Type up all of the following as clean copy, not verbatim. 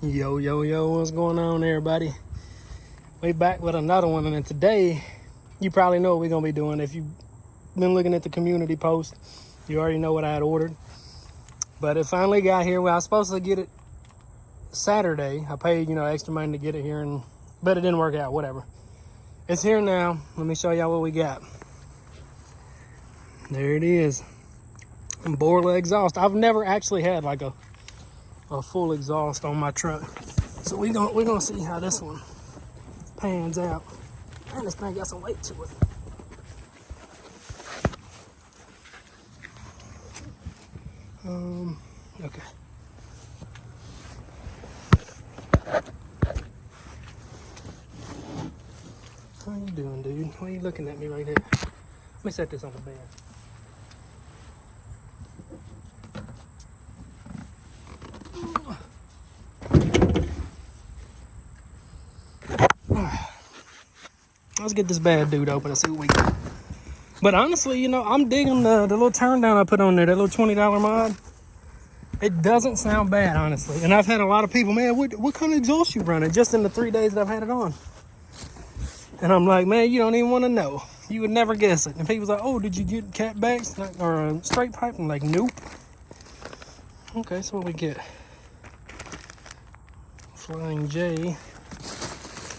Yo, yo, yo, what's going on, everybody? We back with another one, and today, you probably know what we're going to be doing. If you've been looking at the community post, you already know what I had ordered. But it finally got here. Well, I was supposed to get it Saturday. I paid, extra money to get it here, but it didn't work out, whatever. It's here now. Let me show y'all what we got. There it is. BORLA exhaust. I've never actually had like a full exhaust on my truck, so we're gonna see how this one pans out. Man, this thing got some weight to it. Okay. How you doing, dude? Why are you looking at me right here? Let me set this on the bed. Let's get this bad dude open and see what we got. But honestly, I'm digging the little turn down I put on there, that little $20 mod. It doesn't sound bad, honestly. And I've had a lot of people, man, what kind of exhaust you running just in the 3 days that I've had it on? And I'm like, man, you don't even want to know. You would never guess it. And people's like, oh, did you get catbacks or straight pipe? I'm like, nope. Okay, so what we get? Flying J.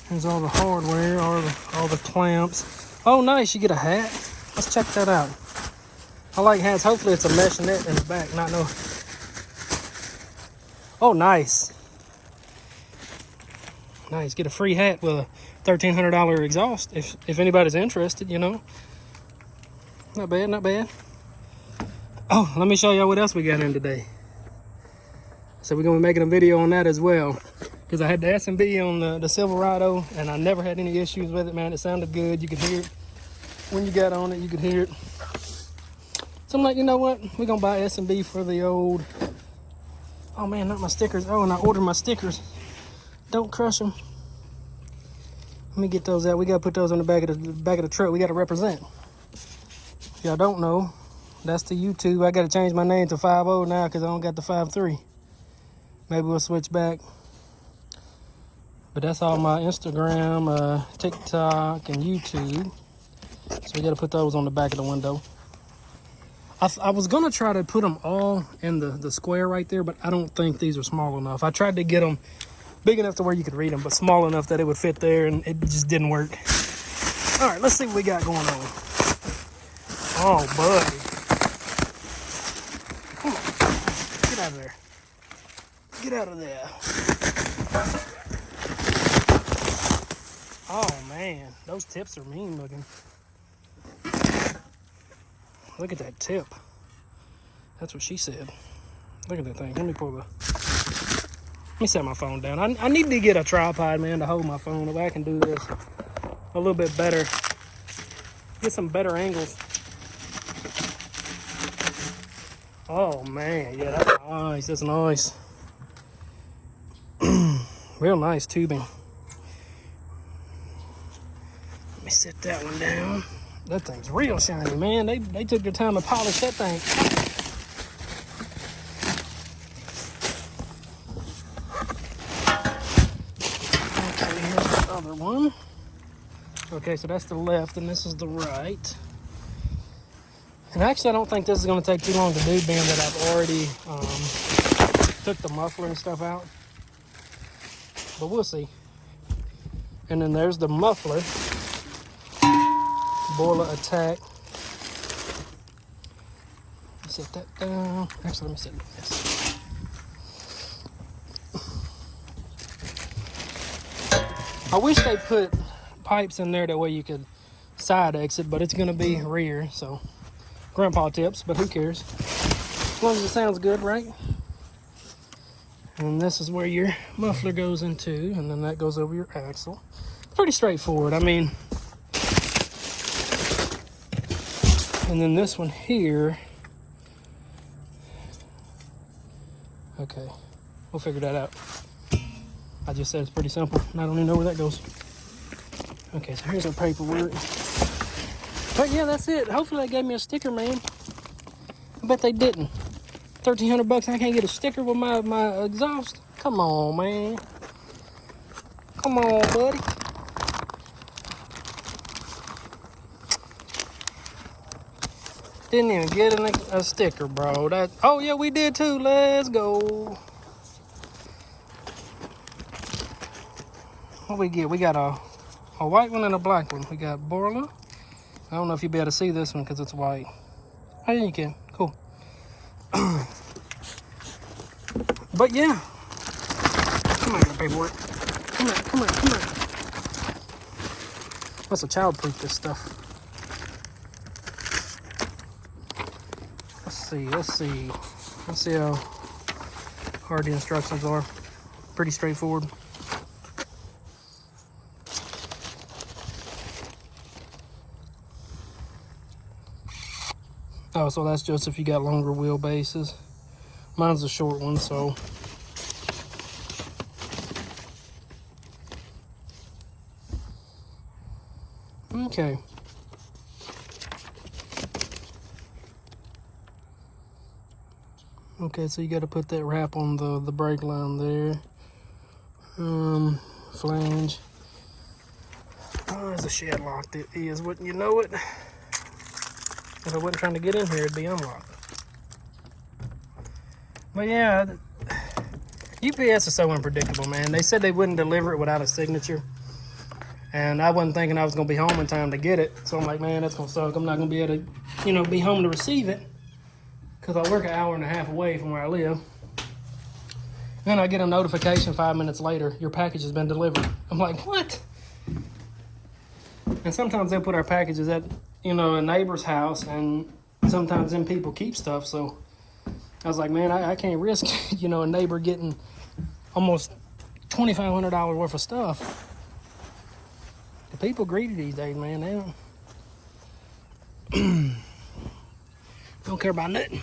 Here's all the hardware, all the clamps. Oh, nice, you get a hat. Let's check that out. I like hats. Hopefully it's a mesh net in the back, not no. Oh, nice. Nice, get a free hat with a $1,300 exhaust if anybody's interested, Not bad, not bad. Oh, let me show y'all what else we got in today. So we're gonna be making a video on that as well. Because I had the S&B on the Silverado, and I never had any issues with it, man. It sounded good. You could hear it. When you got on it, you could hear it. So I'm like, you know what? We're going to buy S&B for the old... Oh, man, not my stickers. Oh, and I ordered my stickers. Don't crush them. Let me get those out. We got to put those on the back of the truck. We got to represent. If y'all don't know, that's the YouTube. I got to change my name to 5-0 now because I don't got the 5-3. Maybe we'll switch back. But that's all my Instagram, TikTok, and YouTube. So we got to put those on the back of the window. I was going to try to put them all in the square right there, but I don't think these are small enough. I tried to get them big enough to where you could read them, but small enough that it would fit there, and it just didn't work. All right, let's see what we got going on. Oh, buddy. Come on. Get out of there. Get out of there. Oh man, those tips are mean looking. Look at that tip. That's what she said. Look at that thing. Let me set my phone down. I need to get a tripod, man, to hold my phone. If I can do this a little bit better. Get some better angles. Oh man, yeah, that's nice. That's nice. Real nice tubing. Let me set that one down. That thing's real shiny, man. They took their time to polish that thing. Okay, here's the other one. Okay, so that's the left and this is the right. And actually, I don't think this is going to take too long to do, being that I've already took the muffler and stuff out. But we'll see. And then there's the muffler. BORLA ATAK. Set that down. Actually, let me set this. I wish they put pipes in there that way you could side exit, but it's going to be rear, so grandpa tips, but who cares? As long as it sounds good, right? And this is where your muffler goes into, and then that goes over your axle. Pretty straightforward, I mean. And then this one here. Okay, we'll figure that out. I just said it's pretty simple, and I don't even know where that goes. Okay, so here's our paperwork. But yeah, that's it. Hopefully they gave me a sticker, man. I bet they didn't. $1,300 bucks, I can't get a sticker with my exhaust. Come Come on, man. Come on, buddy. Didn't even get a sticker, bro. Oh, yeah, we did too. Let's go. What we get? We got a white one and a black one. We got BORLA. I don't know if you'll be able to see this one because it's white. Oh, yeah, you can. Cool. But yeah. Come on, paperwork. Come on. Let's child-proof this stuff. Let's see how hard the instructions are. Pretty straightforward. Oh, so that's just if you got longer wheelbases. Mine's a short one, so. Okay. Okay, so you got to put that wrap on the brake line there. Flange. Oh, there's a shed locked. It is, wouldn't you know it? If I wasn't trying to get in here, it'd be unlocked. But yeah, UPS is so unpredictable, man. They said they wouldn't deliver it without a signature. And I wasn't thinking I was going to be home in time to get it. So I'm like, man, that's going to suck. I'm not going to be able to, be home to receive it. Because I work an hour and a half away from where I live. Then I get a notification 5 minutes later, your package has been delivered. I'm like, what? And sometimes they'll put our packages at, a neighbor's house, and sometimes them people keep stuff. So I was like, man, I can't risk, a neighbor getting almost $2,500 worth of stuff. The people greedy these days, man. They don't care about nothing.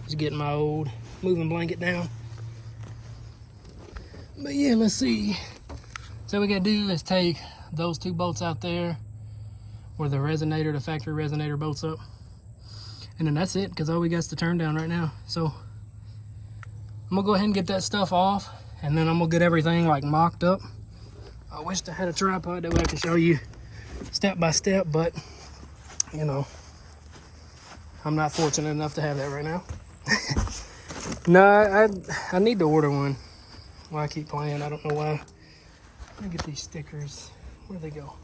Just getting my old moving blanket down. But yeah, let's see. So what we gotta do is take those two bolts out there where the factory resonator bolts up. And then that's it, because all we got is the turn down right now. So I'm gonna go ahead and get that stuff off, and then I'm gonna get everything like mocked up. I wish I had a tripod that way I could show you step by step, but I'm not fortunate enough to have that right now. No, I need to order one. Why I keep playing, I don't know why. Let me get these stickers. Where'd they go?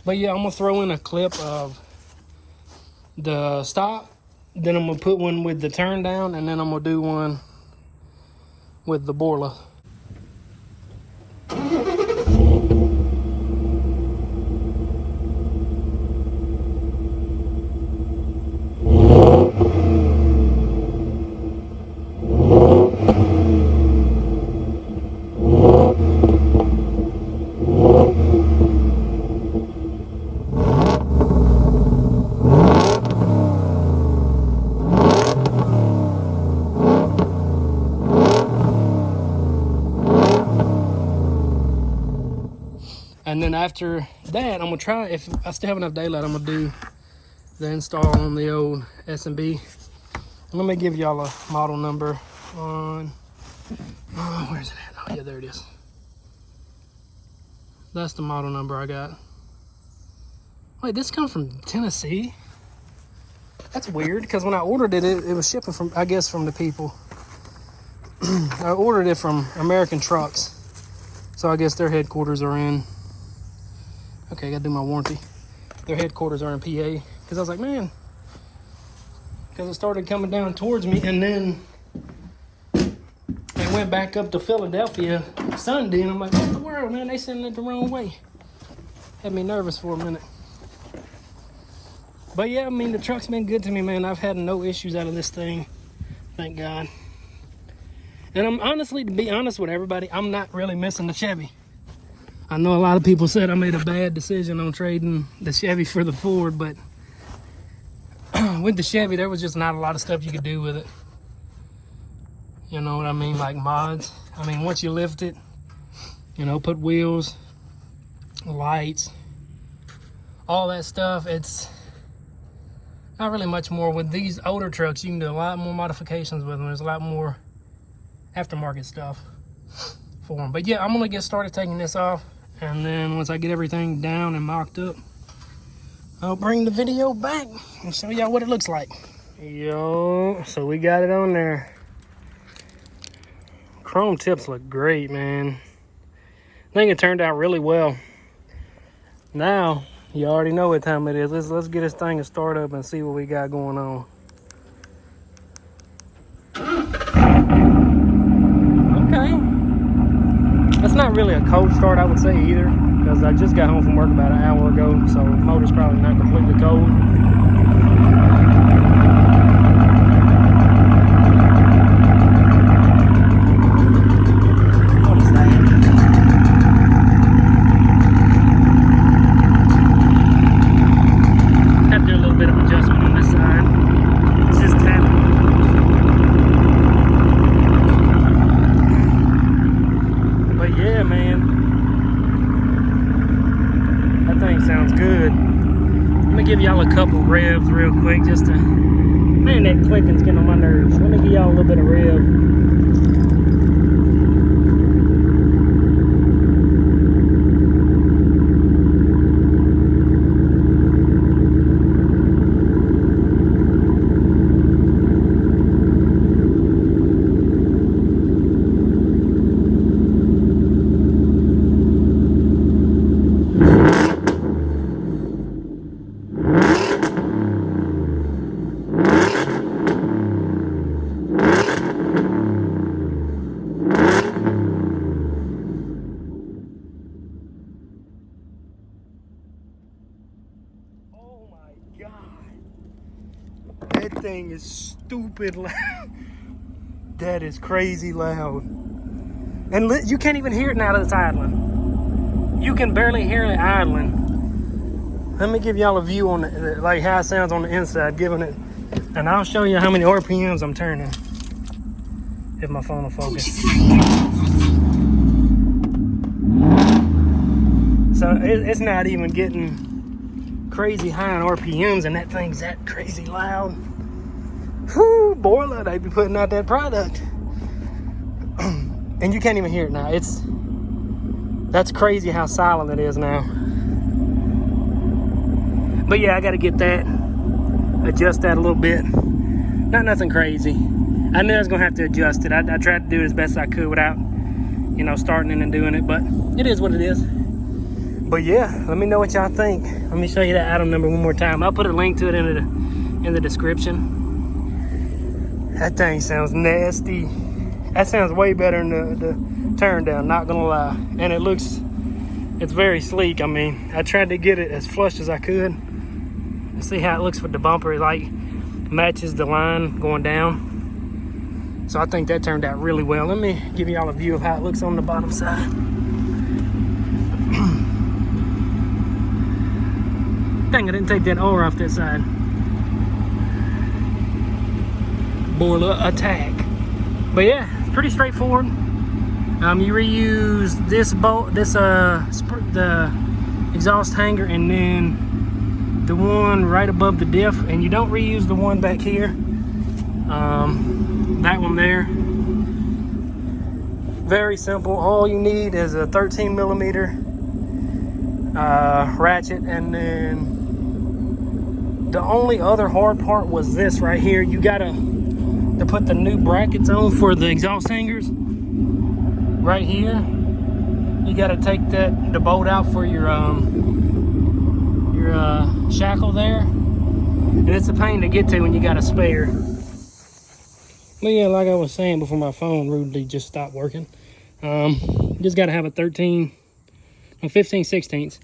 But yeah, I'm gonna throw in a clip of the stop. Then I'm gonna put one with the turn down, and then I'm gonna do one with the BORLA. And then after that, I'm gonna try, if I still have enough daylight, I'm gonna do the install on the old S&B. Let me give y'all a model number on, where's it at? Oh yeah, there it is. That's the model number I got. Wait, this comes from Tennessee? That's weird, because when I ordered it, it was shipping from, I guess, from the people. I ordered it from American Trucks. So I guess their headquarters are in, okay, I gotta do my warranty. Their headquarters are in PA. Because I was like, man, because it started coming down towards me, and then it went back up to Philadelphia Sunday, and I'm like, what the world, man? They sending it the wrong way. Had me nervous for a minute. But yeah, I mean, the truck's been good to me, man. I've had no issues out of this thing, thank God. And I'm honestly, to be honest with everybody, I'm not really missing the Chevy. I know a lot of people said I made a bad decision on trading the Chevy for the Ford, but with the Chevy, there was just not a lot of stuff you could do with it. You know what I mean? Like mods. I mean, once you lift it, put wheels, lights, all that stuff, Not really much more. With these older trucks, you can do a lot more modifications with them. There's a lot more aftermarket stuff for them. But yeah, I'm gonna get started taking this off, and then once I get everything down and mocked up, I'll bring the video back and show y'all what it looks like. Yo, so we got it on there. Chrome tips look great, man. I think it turned out really well. Now you already know what time it is. Let's get this thing to start up and see what we got going on. Okay. That's not really a cold start, I would say, either, because I just got home from work about an hour ago, so the motor's probably not completely cold. Give y'all a couple revs real quick, just to, man, that clicking's getting on my nerves. Let me give y'all a little bit of rev. That thing is stupid loud. That is crazy loud. And you can't even hear it now that it's idling. You can barely hear it idling. Let me give y'all a view on the, like how it sounds on the inside, giving it, and I'll show you how many RPMs I'm turning. If my phone will focus. So it's not even getting crazy high on RPMs, and that thing's that crazy loud. Whew, BORLA, they be putting out that product. And you can't even hear it now. That's crazy how silent it is now. But yeah, I gotta get that, adjust that a little bit. Not nothing crazy. I knew I was gonna have to adjust it. I tried to do it as best I could without, you know, starting it and doing it, but it is what it is. But yeah, let me know what y'all think. Let me show you that item number one more time. I'll put a link to it in the description. That thing sounds nasty. That sounds way better than the turn down, not gonna lie. And it's very sleek. I mean, I tried to get it as flush as I could. See how it looks with the bumper. It like matches the line going down. So I think that turned out really well. Let me give y'all a view of how it looks on the bottom side. Dang, I didn't take that oar off that side. BORLA ATAK. But yeah, it's pretty straightforward. You reuse this bolt, the exhaust hanger, and then the one right above the diff, and you don't reuse the one back here. That one there. Very simple. All you need is a 13 millimeter ratchet, and then the only other hard part was this right here. You gotta put the new brackets on for the exhaust hangers right here. You gotta take the bolt out for your shackle there, and it's a pain to get to when you got a spare. But yeah, like I was saying before my phone rudely just stopped working, just gotta have a 15/16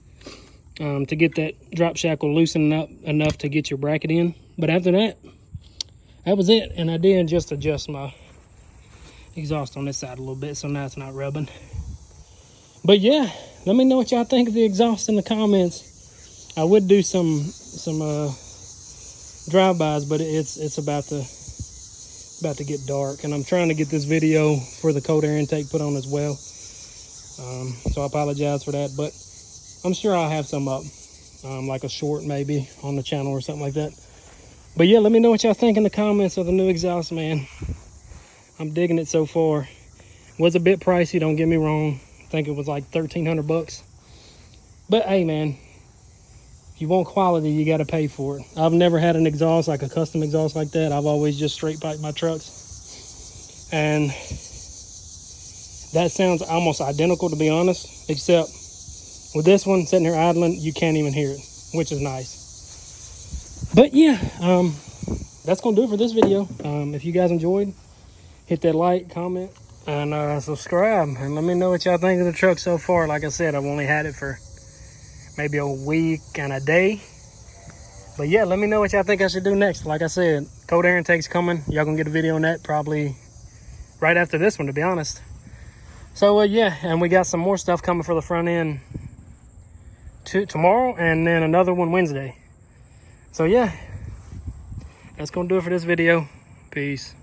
to get that drop shackle loosened up enough to get your bracket in. But after that was it. And I did just adjust my exhaust on this side a little bit, so now it's not rubbing. But yeah, let me know what y'all think of the exhaust in the comments. I would do some drive-bys, but it's about to get dark, and I'm trying to get this video for the cold air intake put on as well. So I apologize for that, but I'm sure I'll have some up, like a short maybe on the channel or something like that. But yeah, let me know what y'all think in the comments of the new exhaust, man. I'm digging it so far. Was a bit pricey, don't get me wrong. I think it was like 1,300 bucks. But hey, man, if you want quality, you got to pay for it. I've never had an exhaust, like a custom exhaust like that. I've always just straight piped my trucks. And that sounds almost identical, to be honest, except with this one sitting here idling, you can't even hear it, which is nice. But yeah, that's going to do it for this video. If you guys enjoyed, hit that like, comment, and subscribe, and let me know what y'all think of the truck so far. Like I said, I've only had it for maybe a week and a day, but yeah, let me know what y'all think I should do next. Like I said, cold air intake's coming. Y'all gonna get a video on that probably right after this one, to be honest. So yeah, and we got some more stuff coming for the front end tomorrow, and then another one Wednesday. So yeah, that's gonna do it for this video. Peace.